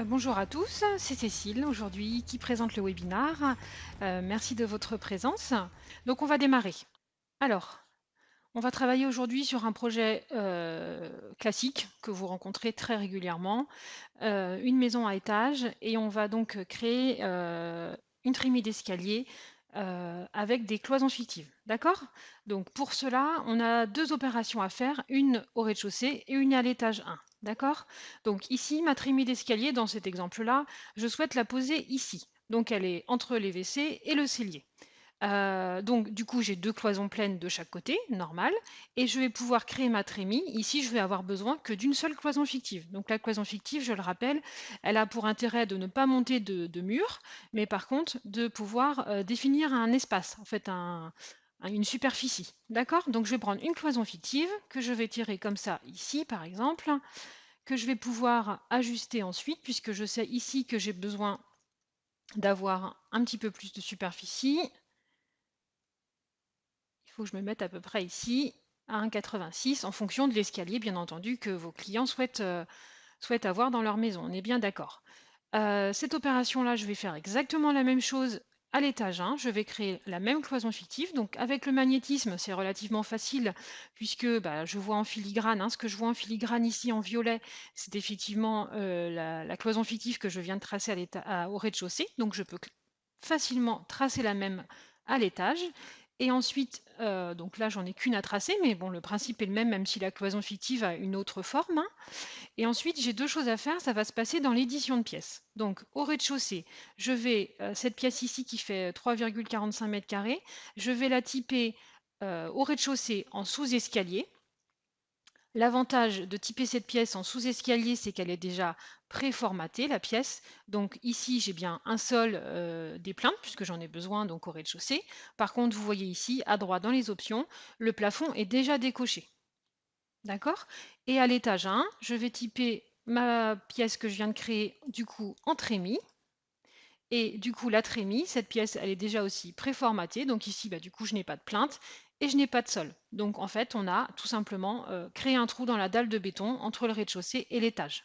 Bonjour à tous, c'est Cécile aujourd'hui qui présente le webinaire. Merci de votre présence. Donc on va démarrer. Alors, on va travailler aujourd'hui sur un projet classique que vous rencontrez très régulièrement, une maison à étage, et on va donc créer une trémie d'escalier avec des cloisons fictives. D'accord? Donc pour cela, on a deux opérations à faire, une au rez-de-chaussée et une à l'étage 1. D'accord? Donc ici, ma trémie d'escalier, dans cet exemple-là, je souhaite la poser ici. Donc elle est entre les WC et le cellier. Donc du coup, j'ai deux cloisons pleines de chaque côté, normal, et je vais pouvoir créer ma trémie. Ici, je vais avoir besoin que d'une seule cloison fictive. Donc la cloison fictive, je le rappelle, elle a pour intérêt de ne pas monter de mur, mais par contre de pouvoir définir un espace, en fait une superficie. D'accord? Donc je vais prendre une cloison fictive que je vais tirer comme ça ici, par exemple, que je vais pouvoir ajuster ensuite, puisque je sais ici que j'ai besoin d'avoir un petit peu plus de superficie. Il faut que je me mette à peu près ici, à 1,86, en fonction de l'escalier, bien entendu, que vos clients souhaitent avoir dans leur maison. On est bien d'accord. Cette opération-là, je vais faire exactement la même chose à l'étage 1. Je vais créer la même cloison fictive. Donc avec le magnétisme, c'est relativement facile, puisque je vois en filigrane, ce que je vois en filigrane ici en violet, c'est effectivement la cloison fictive que je viens de tracer au rez-de-chaussée. Donc je peux facilement tracer la même à l'étage. Et ensuite, donc là j'en ai qu'une à tracer, mais bon, le principe est le même, même si la cloison fictive a une autre forme. Et ensuite, j'ai deux choses à faire, ça va se passer dans l'édition de pièces. Donc au rez-de-chaussée, je vais, cette pièce ici qui fait 3,45 mètres carrés, je vais la typer au rez-de-chaussée en sous-escalier. L'avantage de typer cette pièce en sous-escalier, c'est qu'elle est déjà préformatée, la pièce. Donc ici, j'ai bien un sol des plaintes, puisque j'en ai besoin donc au rez-de-chaussée. Par contre, vous voyez ici, à droite dans les options, le plafond est déjà décoché. D'accord? Et à l'étage 1, je vais typer ma pièce que je viens de créer du coup en trémie. Et du coup, la trémie, cette pièce, elle est déjà aussi préformatée. Donc ici, du coup, je n'ai pas de plainte et je n'ai pas de sol. Donc en fait, on a tout simplement créé un trou dans la dalle de béton entre le rez-de-chaussée et l'étage.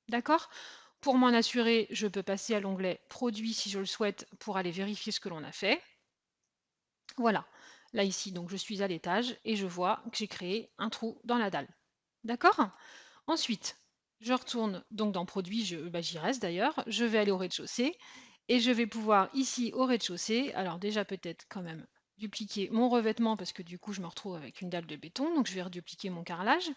D'accord? Pour m'en assurer, je peux passer à l'onglet Produit si je le souhaite pour aller vérifier ce que l'on a fait. Voilà. Là ici, donc je suis à l'étage et je vois que j'ai créé un trou dans la dalle. D'accord? Ensuite, je retourne donc dans Produit, j'y reste d'ailleurs, je vais aller au rez-de-chaussée et je vais pouvoir ici au rez-de-chaussée, alors déjà peut-être quand même dupliquer mon revêtement parce que du coup je me retrouve avec une dalle de béton, donc je vais redupliquer mon carrelage.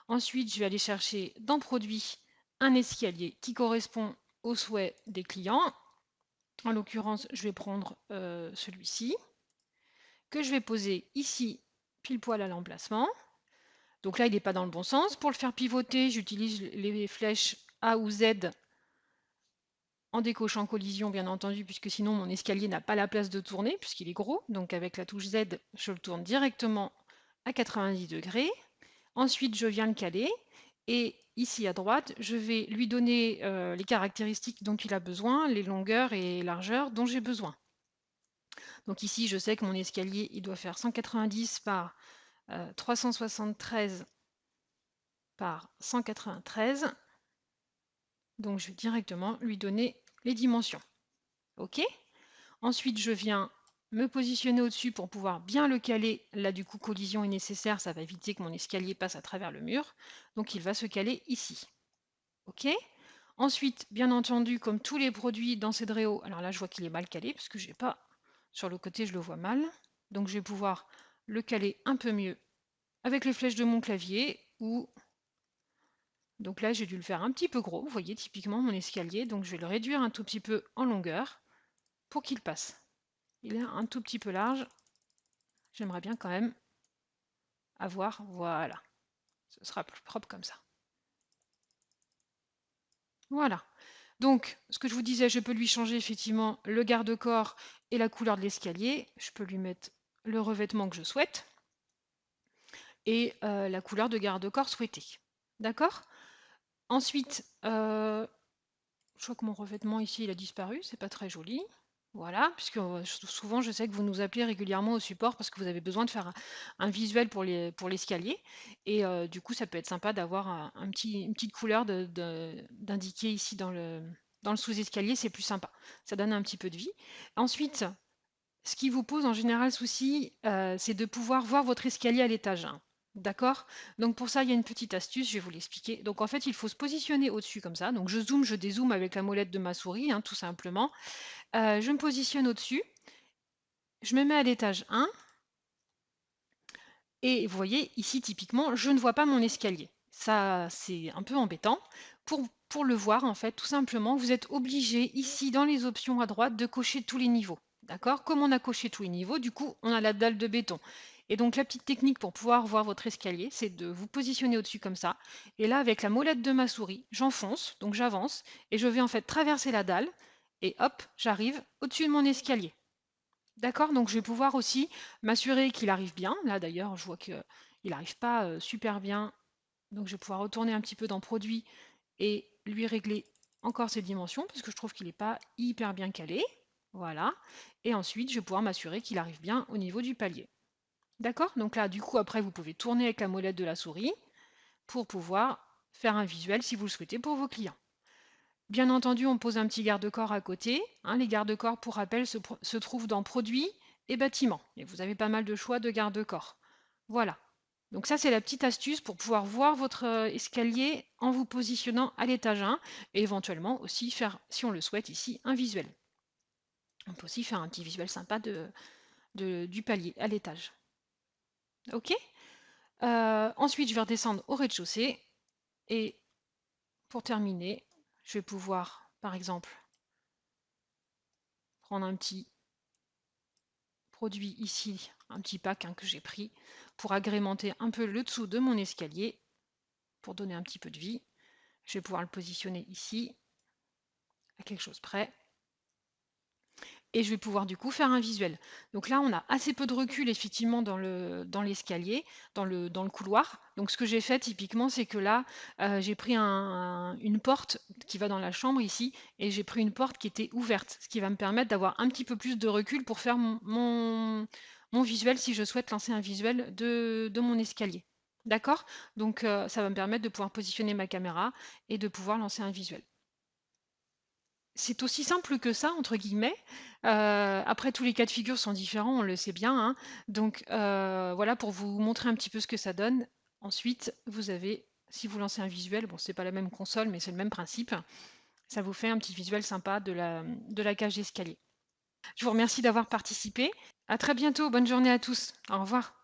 Ensuite, je vais aller chercher dans Produit un escalier qui correspond aux souhaits des clients. En l'occurrence, je vais prendre celui-ci, que je vais poser ici, pile poil à l'emplacement. Donc là, il n'est pas dans le bon sens. Pour le faire pivoter, j'utilise les flèches A ou Z en décochant collision, bien entendu, puisque sinon mon escalier n'a pas la place de tourner, puisqu'il est gros. Donc avec la touche Z, je le tourne directement à 90 degrés. Ensuite, je viens le caler. Et ici à droite, je vais lui donner les caractéristiques dont il a besoin, les longueurs et largeurs dont j'ai besoin. Donc ici, je sais que mon escalier, il doit faire 190 par 373 par 193. Donc je vais directement lui donner les dimensions. OK? Ensuite, je viens me positionner au-dessus pour pouvoir bien le caler. Là, du coup, collision est nécessaire, ça va éviter que mon escalier passe à travers le mur. Donc il va se caler ici. OK? Ensuite, bien entendu, comme tous les produits dans Cedreo, alors là, je vois qu'il est mal calé parce que j'ai pas sur le côté, je le vois mal. Donc je vais pouvoir le caler un peu mieux avec les flèches de mon clavier ou donc là, j'ai dû le faire un petit peu gros, vous voyez typiquement mon escalier, donc je vais le réduire un tout petit peu en longueur pour qu'il passe. Il est un tout petit peu large, j'aimerais bien quand même avoir, voilà, ce sera plus propre comme ça. Voilà. Donc, ce que je vous disais, je peux lui changer effectivement le garde-corps et la couleur de l'escalier. Je peux lui mettre le revêtement que je souhaite et la couleur de garde-corps souhaitée. D'accord? Ensuite, je vois que mon revêtement ici, il a disparu, c'est pas très joli. Voilà, puisque souvent, je sais que vous nous appelez régulièrement au support parce que vous avez besoin de faire un visuel pour l'escalier. Et du coup, ça peut être sympa d'avoir une petite couleur d'indiquer ici dans le sous-escalier, c'est plus sympa. Ça donne un petit peu de vie. Ensuite, ce qui vous pose en général souci, c'est de pouvoir voir votre escalier à l'étage 1. D'accord? Donc pour ça, il y a une petite astuce, je vais vous l'expliquer. Donc en fait, il faut se positionner au-dessus comme ça. Donc je zoome, je dézoome avec la molette de ma souris, hein, tout simplement. Je me positionne au-dessus, je me mets à l'étage 1 et vous voyez ici typiquement, je ne vois pas mon escalier. Ça, c'est un peu embêtant. Pour le voir, en fait, tout simplement, vous êtes obligé ici dans les options à droite de cocher tous les niveaux. D'accord? Comme on a coché tous les niveaux, du coup, on a la dalle de béton. Et donc la petite technique pour pouvoir voir votre escalier, c'est de vous positionner au-dessus comme ça. Et là, avec la molette de ma souris, j'enfonce, donc j'avance, et je vais en fait traverser la dalle, et hop, j'arrive au-dessus de mon escalier. D'accord, donc je vais pouvoir aussi m'assurer qu'il arrive bien. Là d'ailleurs, je vois qu'il n'arrive pas super bien. Donc je vais pouvoir retourner un petit peu dans Produit et lui régler encore ses dimensions parce que je trouve qu'il n'est pas hyper bien calé. Voilà. Et ensuite, je vais pouvoir m'assurer qu'il arrive bien au niveau du palier. D'accord? Donc là, du coup, après, vous pouvez tourner avec la molette de la souris pour pouvoir faire un visuel si vous le souhaitez pour vos clients. Bien entendu, on pose un petit garde-corps à côté, hein. Les garde-corps, pour rappel, se trouvent dans Produits et Bâtiments. Et vous avez pas mal de choix de garde-corps. Voilà. Donc ça, c'est la petite astuce pour pouvoir voir votre escalier en vous positionnant à l'étage 1 et éventuellement aussi faire, si on le souhaite ici, un visuel. On peut aussi faire un petit visuel sympa du palier à l'étage. Ok. Ensuite, je vais redescendre au rez-de-chaussée et pour terminer, je vais pouvoir, par exemple, prendre un petit produit ici, un petit pack, hein, que j'ai pris pour agrémenter un peu le dessous de mon escalier, pour donner un petit peu de vie. Je vais pouvoir le positionner ici, à quelque chose près. Et je vais pouvoir du coup faire un visuel. Donc là, on a assez peu de recul effectivement dans l'escalier, dans le couloir. Donc ce que j'ai fait typiquement, c'est que là, j'ai pris une porte qui va dans la chambre ici, et j'ai pris une porte qui était ouverte, ce qui va me permettre d'avoir un petit peu plus de recul pour faire mon visuel si je souhaite lancer un visuel de mon escalier. D'accord? Donc ça va me permettre de pouvoir positionner ma caméra et de pouvoir lancer un visuel. C'est aussi simple que ça, entre guillemets. Après, tous les cas de figure sont différents, on le sait bien, hein. Donc voilà, pour vous montrer un petit peu ce que ça donne. Ensuite, vous avez, si vous lancez un visuel, bon, c'est pas la même console, mais c'est le même principe. Ça vous fait un petit visuel sympa de la cage d'escalier. Je vous remercie d'avoir participé. À très bientôt. Bonne journée à tous. Au revoir.